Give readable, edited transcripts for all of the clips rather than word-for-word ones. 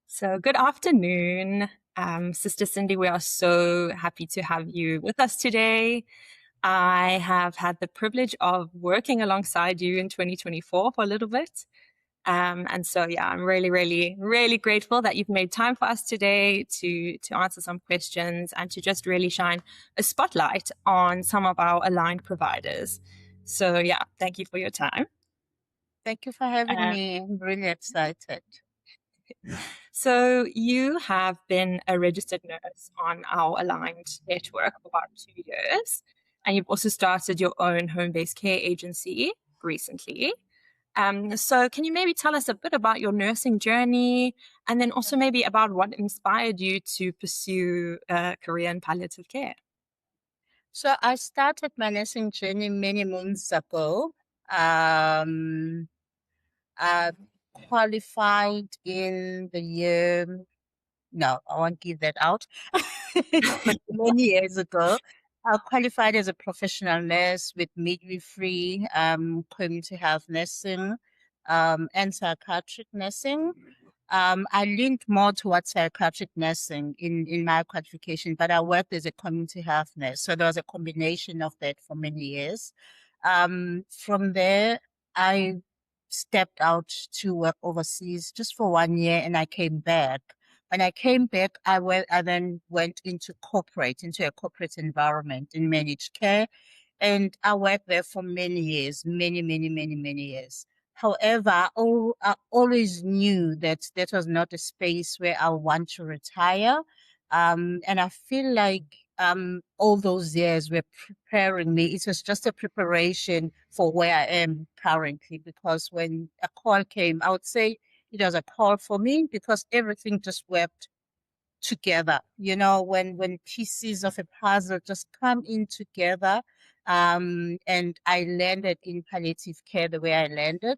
So, good afternoon, Sister Cindy. We are so happy to have you with us today. I have had the privilege of working alongside you in 2024 for a little bit. I'm really, really, really grateful that you've made time for us today to answer some questions and to just really shine a spotlight on some of our aligned providers. So, yeah, thank you for your time. Thank you for having Uh, me. I'm really excited. So you have been a registered nurse on our aligned network for about 2 years, and you've also started your own home-based care agency recently. So can you maybe tell us a bit about your nursing journey, and then also maybe about what inspired you to pursue a career in palliative care? So I started my nursing journey many months ago. Um, I qualified in the year, no, I won't give that out, but many years ago. I qualified as a professional nurse with midwifery, community health nursing, and psychiatric nursing. I leaned more towards psychiatric nursing in my qualification, but I worked as a community health nurse. So there was a combination of that for many years. From there, I stepped out to work overseas just for 1 year and I came back. When I came back, I then went into a corporate environment in managed care. And I worked there for many years, many years. However, I always knew that that was not a space where I want to retire. And I feel like all those years were preparing me. It was just a preparation for where I am currently, because when a call came, I would say it was a call for me because everything just worked together. When pieces of a puzzle just come in together. And I landed in palliative care the way I landed.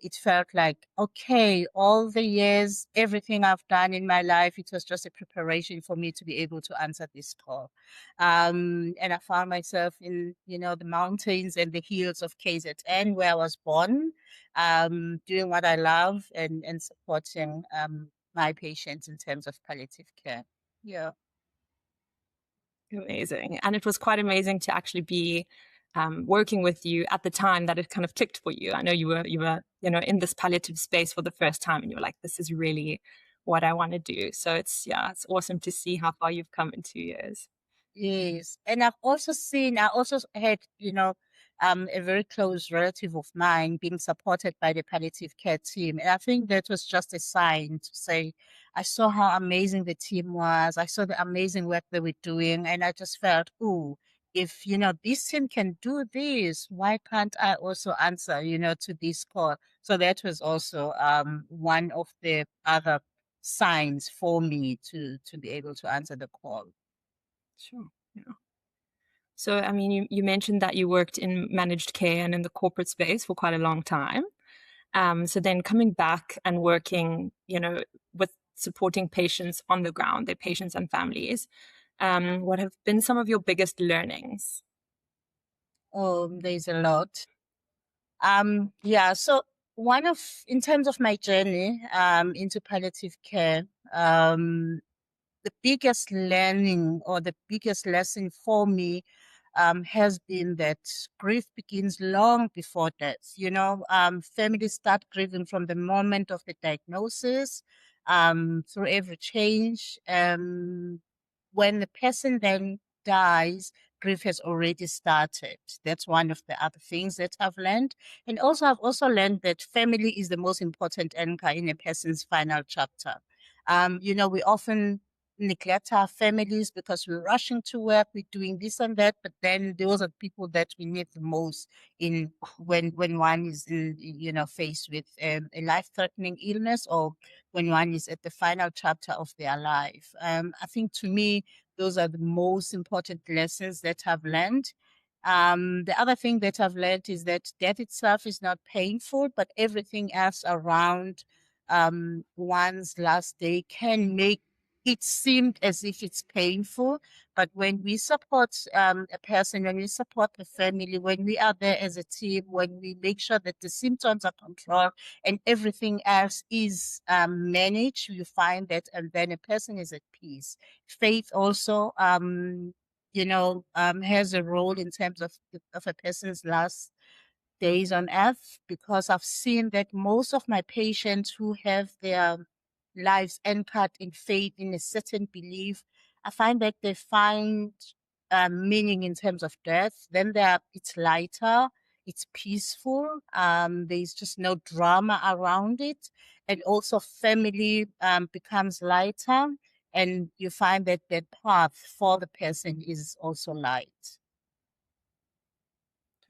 It felt like, okay, all the years, everything I've done in my life, it was just a preparation for me to be able to answer this call. And I found myself in, the mountains and the hills of KZN where I was born, doing what I love and supporting, my patients in terms of palliative care. Yeah. Amazing. And it was quite amazing to actually be working with you at the time that it kind of clicked for you. I know you were in this palliative space for the first time and you were like, this is really what I want to do. So it's awesome to see how far you've come in 2 years. Yes. And I also had, a very close relative of mine being supported by the palliative care team. And I think that was just a sign to say, I saw how amazing the team was. I saw the amazing work they were doing. And I just felt, oh, if, this team can do this, why can't I also answer, to this call? So that was also, one of the other signs for me to be able to answer the call. Sure. Yeah. So, I mean, you mentioned that you worked in managed care and in the corporate space for quite a long time. So then coming back and working, with supporting patients on the ground, their patients and families, what have been some of your biggest learnings? Oh, there's a lot. Yeah, so in terms of my journey, into palliative care, the biggest learning or the biggest lesson for me, has been that grief begins long before death. Families start grieving from the moment of the diagnosis, through every change. When the person then dies, grief has already started. That's one of the other things that I've learned. And also, I've also learned that family is the most important anchor in a person's final chapter. We often neglect our families because we're rushing to work, we're doing this and that, but then those are people that we need the most in when one is faced with, a life-threatening illness, or when one is at the final chapter of their life. I think to me, those are the most important lessons that I've learned. The other thing that I've learned is that death itself is not painful, but everything else around, one's last day can make it seemed as if it's painful, but when we support a person, when we support the family, when we are there as a team, when we make sure that the symptoms are controlled and everything else is managed, you find that, and then a person is at peace. Faith also, has a role in terms of a person's last days on earth, because I've seen that most of my patients who have their lives anchored in faith, in a certain belief, I find that they find meaning in terms of death. Then it's lighter, it's peaceful. There's just no drama around it, and also family becomes lighter, and you find that the path for the person is also light.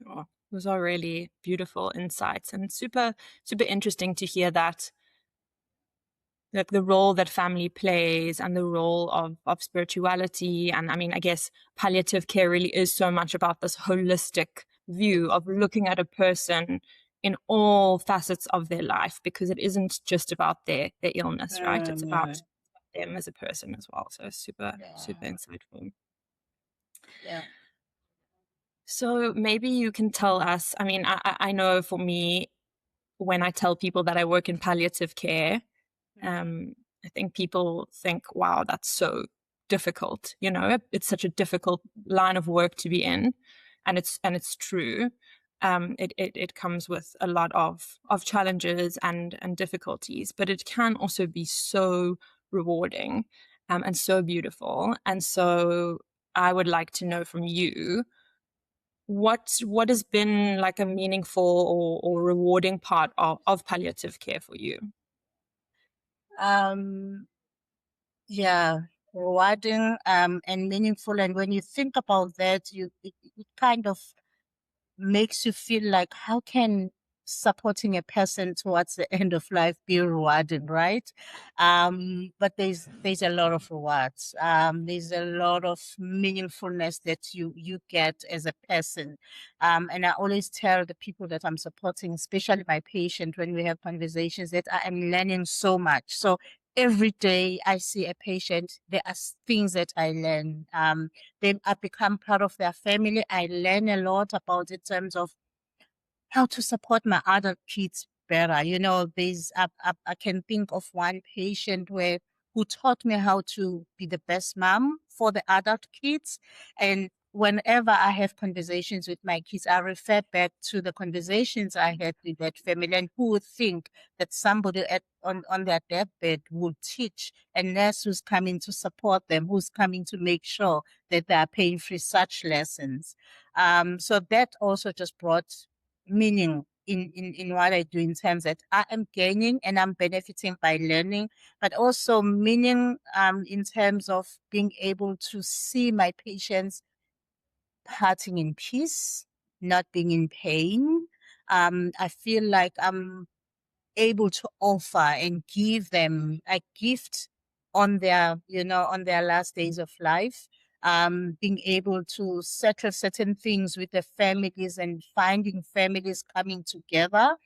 Oh, those are really beautiful insights and super, super interesting to hear that, like the role that family plays and the role of spirituality. And I mean, I guess palliative care really is so much about this holistic view of looking at a person in all facets of their life, because it isn't just about their illness, right? It's about them as a person as well. So super, super insightful. Yeah. So maybe you can tell us, I mean, I know for me, when I tell people that I work in palliative care, I think people think, wow, that's so difficult. You know, it's such a difficult line of work to be in. And it's true. It comes with a lot of challenges and difficulties, but it can also be so rewarding, and so beautiful. And so I would like to know from you, what has been like a meaningful or rewarding part of palliative care for you? Um, yeah, rewarding and meaningful. And when you think about that, it kind of makes you feel like, how can supporting a person towards the end of life be rewarding, right? But there's a lot of rewards. There's a lot of meaningfulness that you get as a person. And I always tell the people that I'm supporting, especially my patient, when we have conversations, that I am learning so much. So every day I see a patient, there are things that I learn. Then I become part of their family. I learn a lot about in terms of how to support my other kids better. I can think of one patient who taught me how to be the best mom for the adult kids. And whenever I have conversations with my kids, I refer back to the conversations I had with that family. And who would think that somebody on their deathbed would teach a nurse who's coming to support them, who's coming to make sure that they are paying for such lessons. So that also just brought meaning in what I do, in terms that I am gaining and I'm benefiting by learning, but also meaning in terms of being able to see my patients parting in peace, not being in pain. I feel like I'm able to offer and give them a gift on their last days of life. Being able to settle certain things with the families and finding families coming together,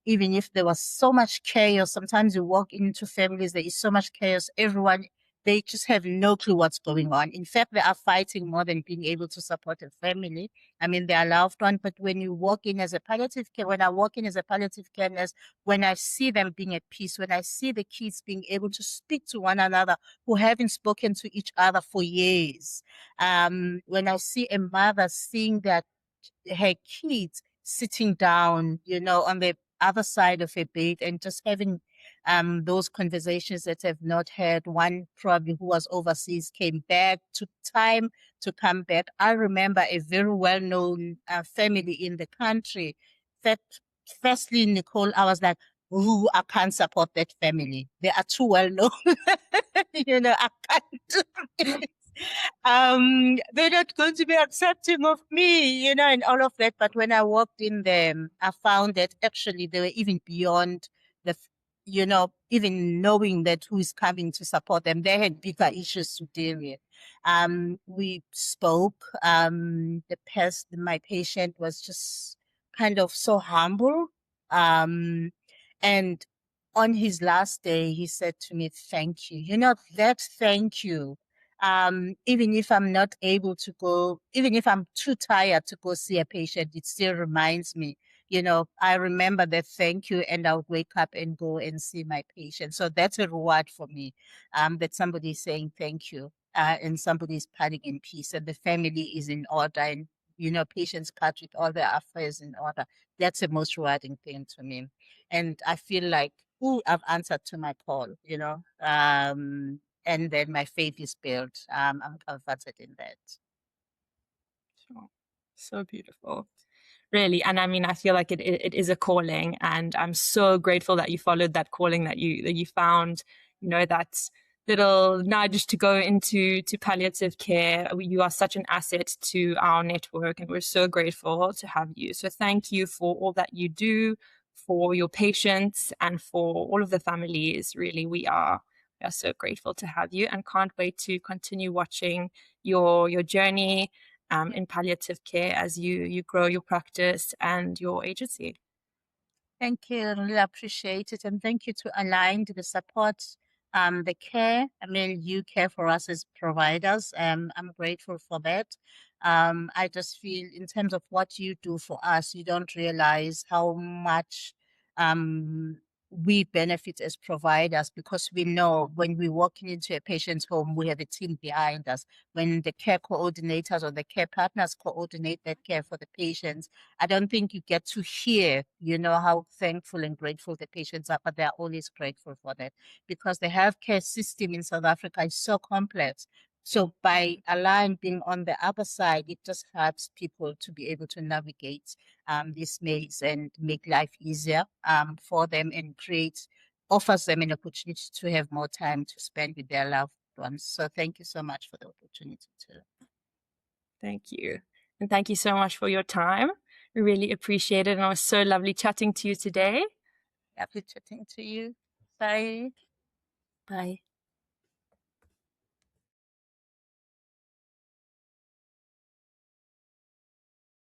even if there was so much chaos. Sometimes you walk into families, there is so much chaos. Everyone, they just have no clue what's going on. In fact, they are fighting more than being able to support a family. I mean, they are loved one, but when you walk in as a palliative care, when I walk in as a palliative care nurse, when I see them being at peace, when I see the kids being able to speak to one another who haven't spoken to each other for years, when I see a mother seeing that her kids sitting down, on the other side of a bed and just having those conversations that have not had. One probably who was overseas came back, took time to come back. I remember a very well-known family in the country. That firstly, Nicole, I was like, ooh, I can't support that family. They are too well known. I can't do it. They're not going to be accepting of me, and all of that. But when I walked in there, I found that actually they were even beyond even knowing that who is coming to support them. They had bigger issues to deal with. We spoke. My patient was just kind of so humble. And on his last day, he said to me, "Thank you." That thank you, even if I'm not able to go, even if I'm too tired to go see a patient, it still reminds me, I remember that thank you, and I'll wake up and go and see my patient. So that's a reward for me, that somebody's saying thank you, and somebody's parting in peace, and the family is in order, and, patients part with all their affairs in order. That's the most rewarding thing to me. And I feel like, ooh, I've answered to my call, and then my faith is built. I'm comforted in that. Sure. So beautiful. Really. And I mean, I feel like it is a calling, and I'm so grateful that you followed that calling, that you found, that little nudge to go into palliative care. You are such an asset to our network, and we're so grateful to have you. So thank you for all that you do for your patients and for all of the families. Really, we are so grateful to have you, and can't wait to continue watching your journey in palliative care as you grow your practice and your agency. Thank you. I really appreciate it. And thank you to Aligned, the support, the care. I mean, you care for us as providers. I'm grateful for that. I just feel in terms of what you do for us, you don't realize how much we benefit as providers, because we know when we're walking into a patient's home, we have a team behind us. When the care coordinators or the care partners coordinate that care for the patients, I don't think you get to hear, how thankful and grateful the patients are, but they're always grateful for that, because the healthcare system in South Africa is so complex. So by Align being on the other side, it just helps people to be able to navigate this maze and make life easier for them, and offers them an opportunity to have more time to spend with their loved ones. So thank you so much for the opportunity to. Thank you. And thank you so much for your time. We really appreciate it. And it was so lovely chatting to you today. Happy chatting to you. Bye. Bye.